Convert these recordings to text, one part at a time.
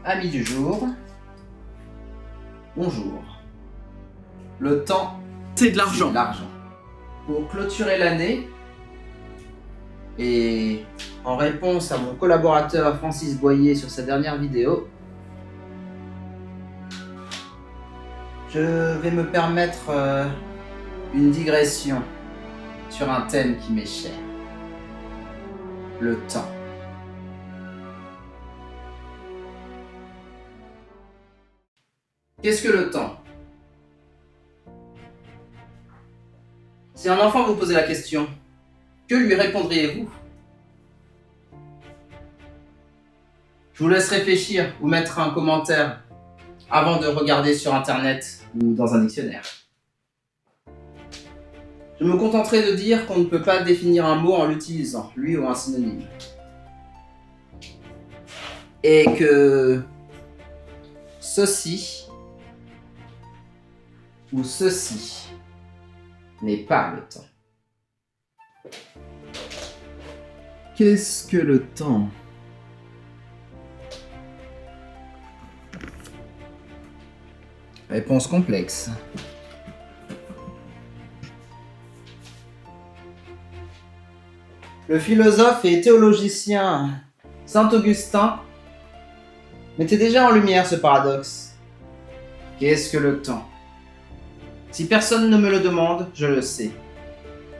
Amis du jour, bonjour. Le temps, c'est de l'argent. Pour clôturer l'année, et en réponse à mon collaborateur Francis Boyer sur sa dernière vidéo, je vais me permettre une digression sur un thème qui m'est cher. Le temps. Qu'est-ce que le temps? Si un enfant vous posait la question, que lui répondriez-vous? Je vous laisse réfléchir ou mettre un commentaire avant de regarder sur internet ou dans un dictionnaire. Je me contenterai de dire qu'on ne peut pas définir un mot en l'utilisant, lui ou un synonyme. Et que ceci ou ceci n'est pas le temps. Qu'est-ce que le temps? Réponse complexe. Le philosophe et théologicien Saint Augustin mettait déjà en lumière ce paradoxe. Qu'est-ce que le temps? Si personne ne me le demande, je le sais.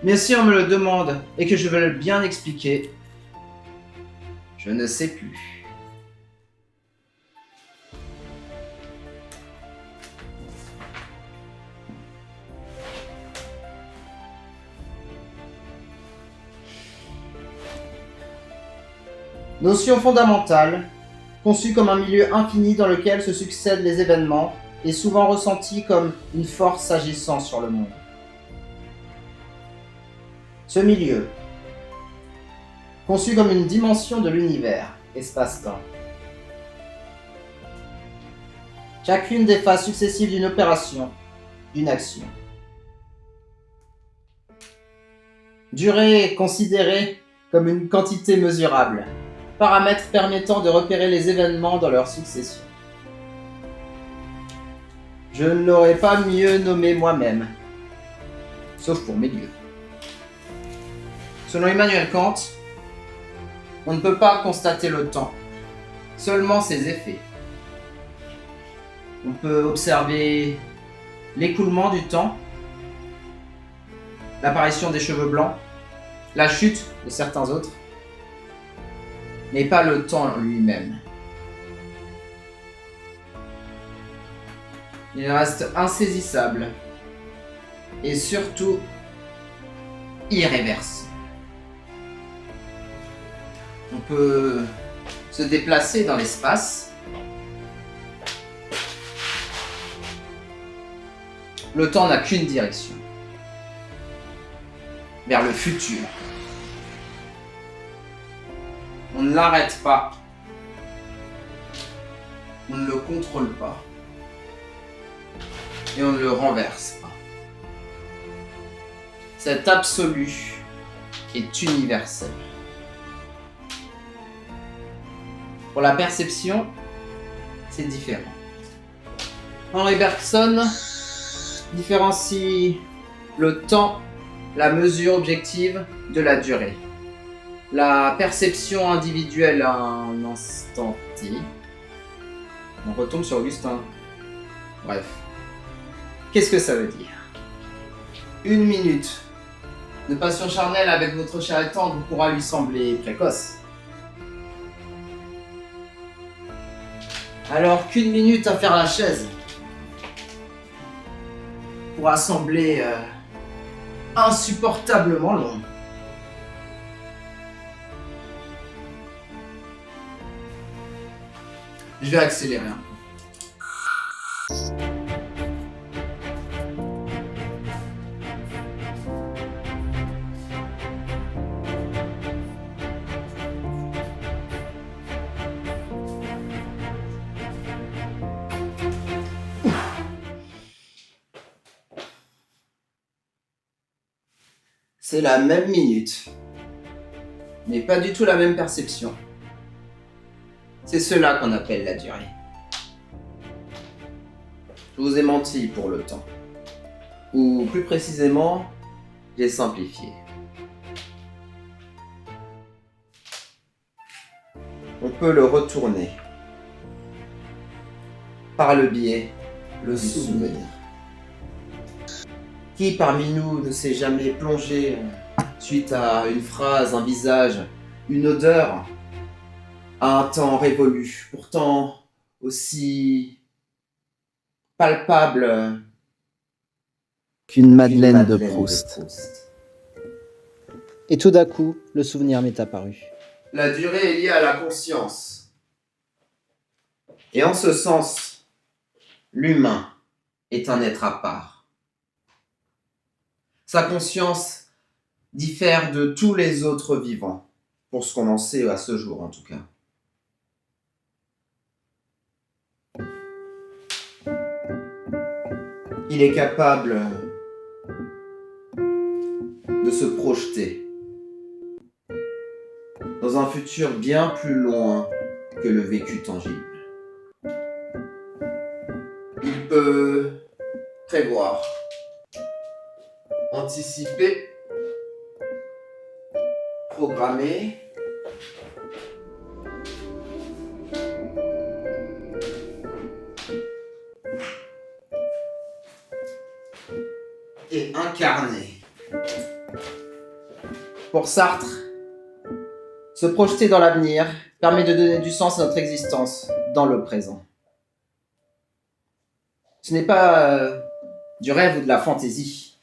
Mais si on me le demande et que je veux le bien expliquer, je ne sais plus. Notion fondamentale, conçue comme un milieu infini dans lequel se succèdent les événements et souvent ressentie comme une force agissant sur le monde. Ce milieu, conçu comme une dimension de l'univers, espace-temps. Chacune des phases successives d'une opération, d'une action. Durée considérée comme une quantité mesurable, paramètre permettant de repérer les événements dans leur succession. Je ne l'aurais pas mieux nommé moi-même, sauf pour mes dieux. Selon Emmanuel Kant, on ne peut pas constater le temps, seulement ses effets. On peut observer l'écoulement du temps, l'apparition des cheveux blancs, la chute de certains autres, mais pas le temps lui-même. Il reste insaisissable et surtout irréversible. On peut se déplacer dans l'espace. Le temps n'a qu'une direction, vers le futur. On ne l'arrête pas. On ne le contrôle pas. Et on ne le renverse pas. Cet absolu est universel. Pour la perception, c'est différent. Henri Bergson différencie le temps, la mesure objective de la durée. La perception individuelle à un instant T. On retombe sur Augustin. Bref. Qu'est-ce que ça veut dire? 1 minute de passion charnelle avec votre cher et tendre pourra lui sembler précoce. Alors qu'1 minute à faire la chaise pourra sembler insupportablement long. Je vais accélérer un peu. C'est la même minute, mais pas du tout la même perception. C'est cela qu'on appelle la durée. Je vous ai menti pour le temps. Ou plus précisément, j'ai simplifié. On peut le retourner par le biais du souvenir. Qui parmi nous ne s'est jamais plongé suite à une phrase, un visage, une odeur, à un temps révolu, pourtant aussi palpable qu'une Madeleine de Proust. Et tout d'un coup, le souvenir m'est apparu. La durée est liée à la conscience. Et en ce sens, l'humain est un être à part. Sa conscience diffère de tous les autres vivants, pour ce qu'on en sait à ce jour en tout cas. Il est capable de se projeter dans un futur bien plus loin que le vécu tangible. Il peut prévoir, anticiper, programmer, et incarner. Pour Sartre, se projeter dans l'avenir permet de donner du sens à notre existence dans le présent. Ce n'est pas du rêve ou de la fantaisie.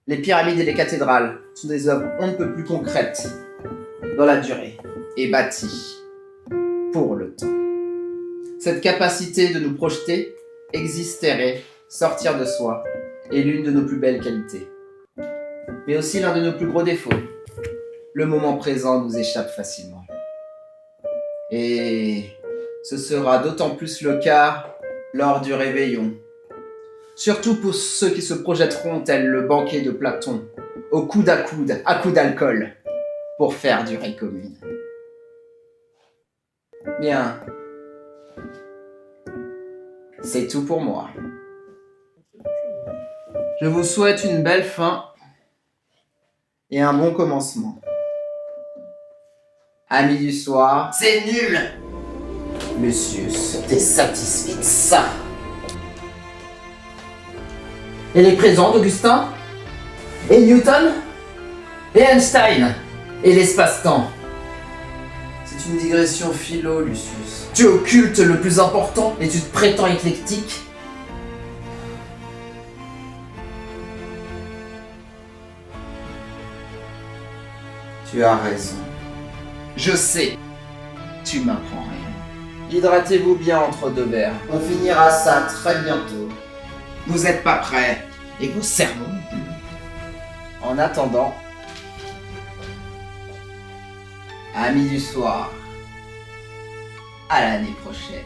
Les pyramides et les cathédrales sont des œuvres on ne peut plus concrètes dans la durée et bâties pour le temps. Cette capacité de nous projeter, exister, sortir de soi est l'une de nos plus belles qualités, mais aussi l'un de nos plus gros défauts. Le moment présent nous échappe facilement. Et ce sera d'autant plus le cas lors du réveillon. Surtout pour ceux qui se projetteront tel le banquet de Platon, au coude à coups d'alcool, pour faire durée commune. Bien. C'est tout pour moi. Je vous souhaite une belle fin et un bon commencement. Amis du soir, c'est nul! Lucius, t'es satisfait de ça? Et les présents d'Augustin? Et Newton? Et Einstein? Et l'espace-temps? C'est une digression philo, Lucius. Tu occultes le plus important et tu te prétends éclectique? Tu as raison. Je sais, tu m'apprends rien. Hydratez-vous bien entre deux verres. On finira ça très bientôt. Vous n'êtes pas prêts, et vos cerveaux non plus. En attendant, amis du soir, à l'année prochaine.